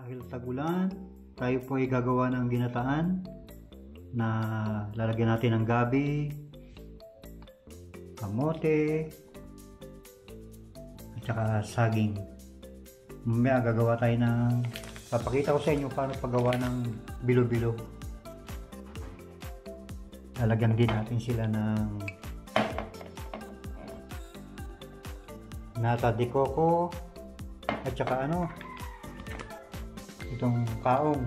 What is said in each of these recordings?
Dahil tagulan, tayo po ay gagawa ng ginataan na lalagyan natin ng gabi, kamote, at saka saging. Mamaya gagawa tayo ng, papakita ko sa inyo paano paggawa ng bilo-bilo. Lalagyan din natin sila ng nata de coco at saka itong kaong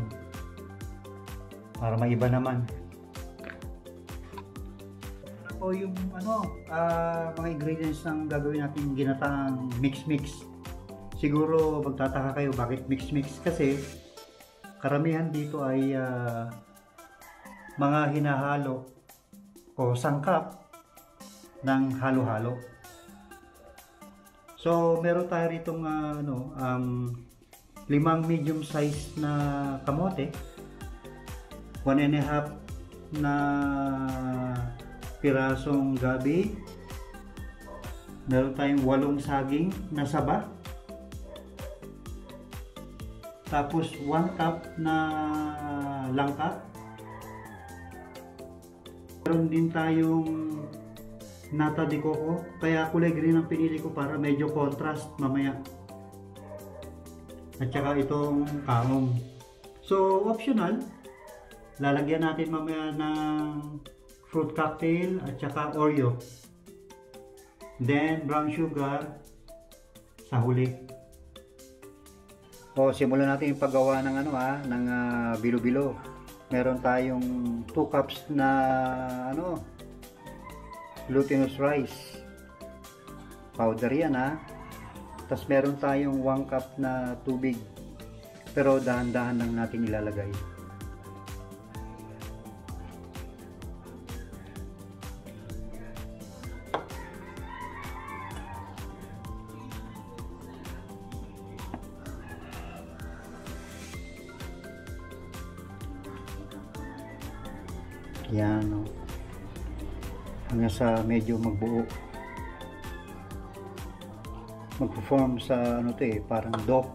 para maiba naman. Ano po yung mga ingredients ng gagawin natin ginataang mix-mix. Siguro magtataka kayo bakit mix-mix, kasi karamihan dito ay mga hinahalo o sangkap ng halo-halo. So meron tayo ritong 5 medium size na kamote, 1.5 na pirasong gabi, meron tayong 8 saging na saba, tapos 1 cup na langka, meron din tayong nata de coco, kaya kulay green ang pinili ko para medyo contrast mamaya. At saka itong kaong. So optional, lalagyan natin mamaya ng fruit cocktail at saka Oreo. Then brown sugar sa huli. O simulan natin yung paggawa ng ng bilo-bilo. Meron tayong 2 cups na glutinous rice powder, yan tapos meron tayong 1 cup na tubig, pero dahan-dahan lang natin ilalagay. Yan hanggang sa medyo magbuo, magpo-form sa parang dough.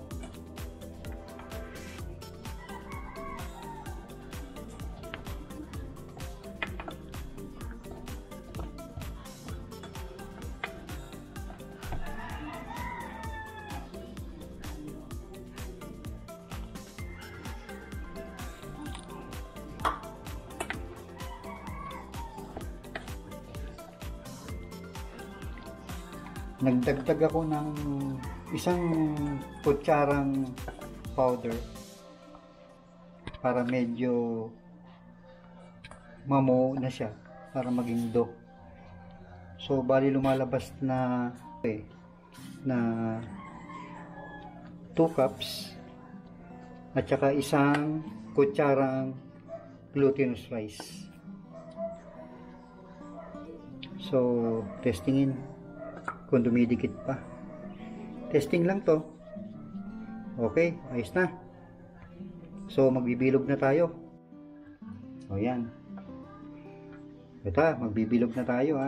Nagdagdag ako ng 1 kutsarang powder para medyo mamuo na siya, para maging dough. So bali lumalabas na 2 cups at saka 1 kutsarang glutinous rice. So testingin kung dumidikit pa. Testing lang to. Okay, ayos na. So magbibilog na tayo. O yan. Ito, magbibilog na tayo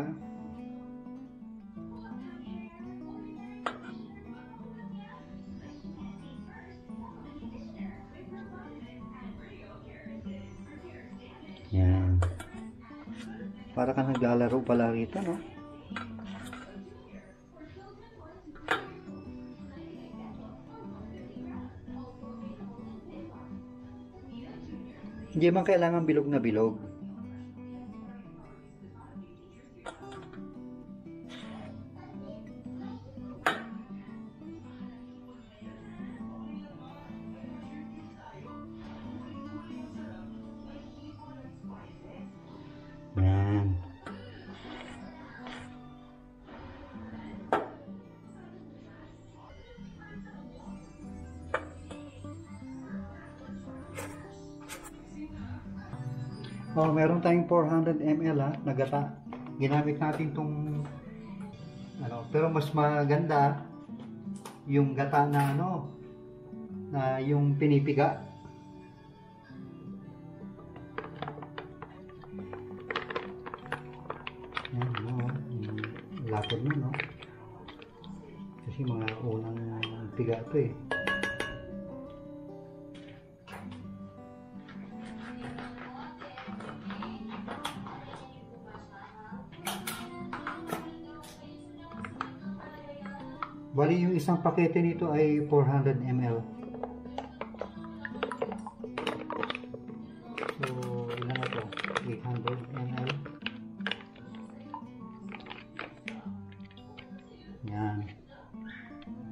Yan. Para ka naglalaro pala rito, no? Hindi man kailangan bilog na bilog. Yan. Meron tayong 400 ml na gata. Ginamit natin tong pero mas maganda yung gata na na yung pinipiga. Yan, lapad mo, kasi mga unang piga ito Bali yung isang pakete nito ay 400 ml. So, ilan na to? 800 ml. Yan.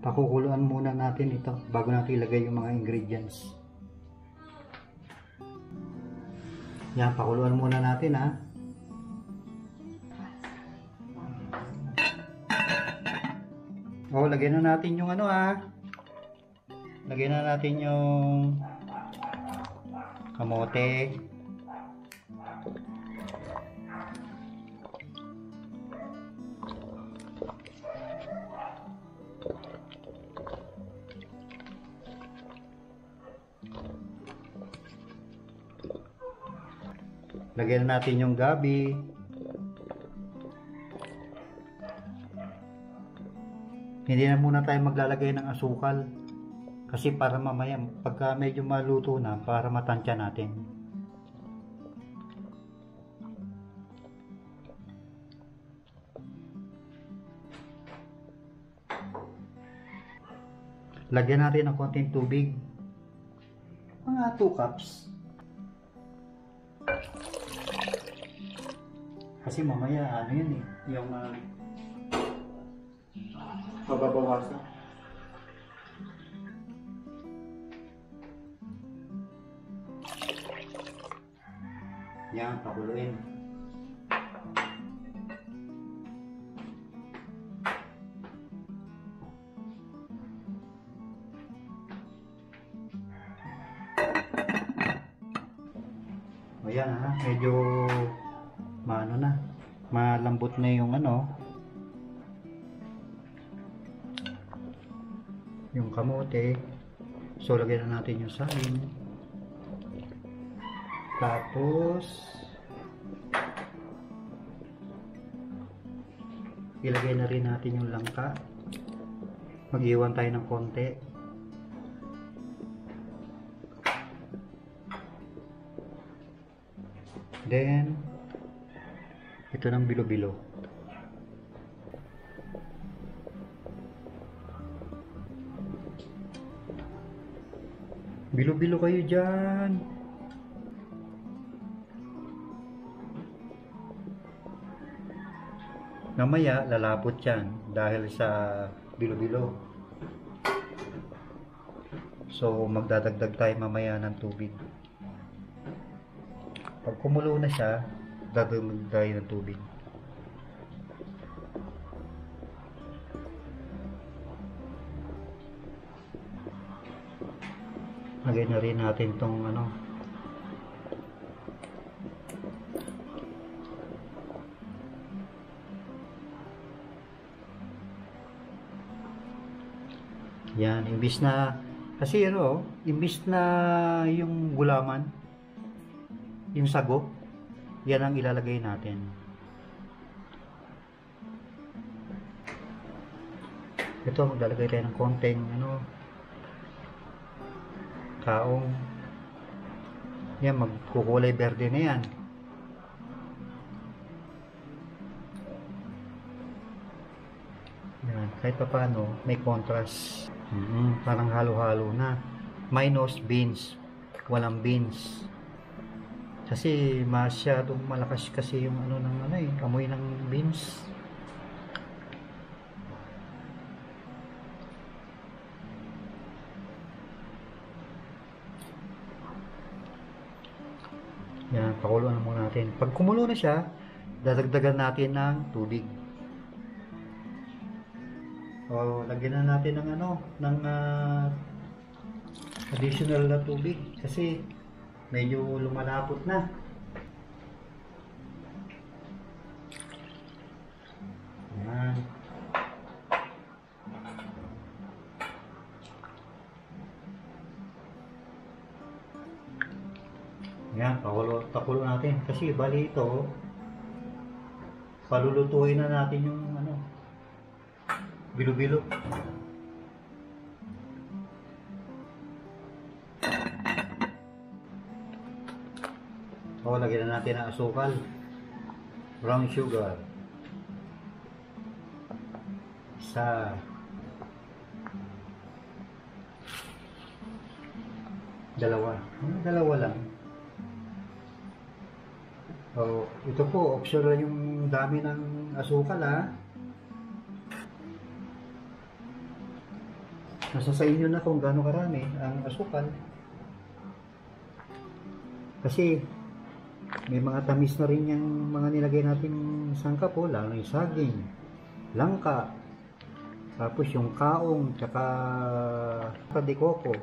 Pakukuluan muna natin ito bago natin ilagay yung mga ingredients. Yan, pakuluan muna natin ha. O, lagyan na natin yung ano ha. Lagyan na natin yung kamote. Lagyan na natin yung gabi. Hindi na muna tayo maglalagay ng asukal kasi para mamaya pagka medyo maluto na para matansya natin. Lagyan natin ng konting tubig, mga 2 cups, kasi mamaya ano yun yung pababawasan. Yan, pakuluin. O yan ha, medyo maano na, malambot na yung ano, yung kamote. So lagyan na natin yung saging, tapos ilagay na rin natin yung langka. Mag-iwan tayo ng konti. Then ito ng bilo-bilo. Bilo-bilo kayo dyan. Mamaya lalapot yan dahil sa bilo-bilo. So magdadagdag tayo mamaya ng tubig. Pag kumulo na siya, dadagdag tayo ng tubig. Lagay na rin natin tong ano, yan, imbis na kasi ano, imbis na yung gulaman, yung sago, yan ang ilalagay natin. Ito, maglalagay tayo ng konting ano, kaong. Yan, magkukulay berde na yan. Yan, kahit pa paano may contrast. Parang halo-halo na. Minus beans, walang beans. Kasi masyadong malakas kasi yung ano ng ano amoy ng beans. Yan, pakuluan muna natin. Pag kumulo na siya, dadagdagan natin ng tubig. O, lagyan na natin ng ano, ng additional na tubig kasi medyo lumalapot na. Yan. Yan, pakulo natin kasi bali ito palulutuin na natin yung ano, bilo-bilo. O, lagyan na natin ang asukal, brown sugar, isa, Dalawa. Dalawa lang. Oh, ito po, optional yung dami ng asukal ha. Nasa sa inyo na kung gaano karami ang asukal. Kasi may mga tamis na rin yung mga nilagay natin sangkap po, lalo yung saging, langka, tapos yung kaong, tsaka padikoko.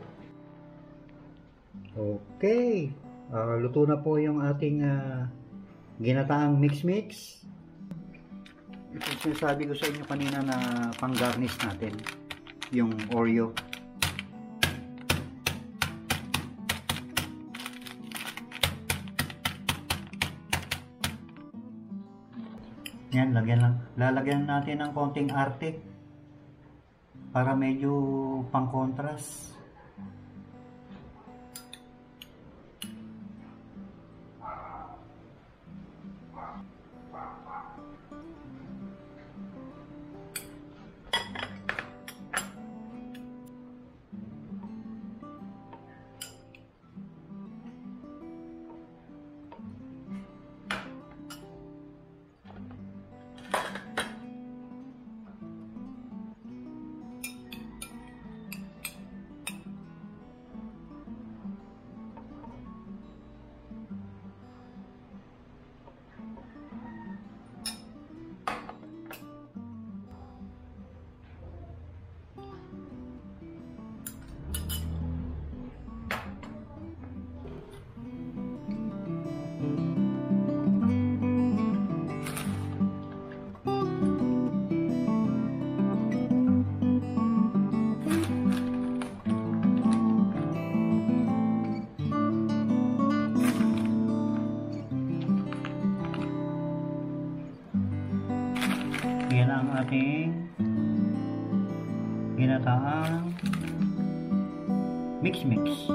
Okay, luto na po yung ating ginataang mix-mix. Ito yung sinasabi ko sa inyo kanina na pang-garnish natin, yung Oreo. Yan, lalagyan natin ng konting arte para medyo pang-contrast. Yan ang ating ginataang mix-mix.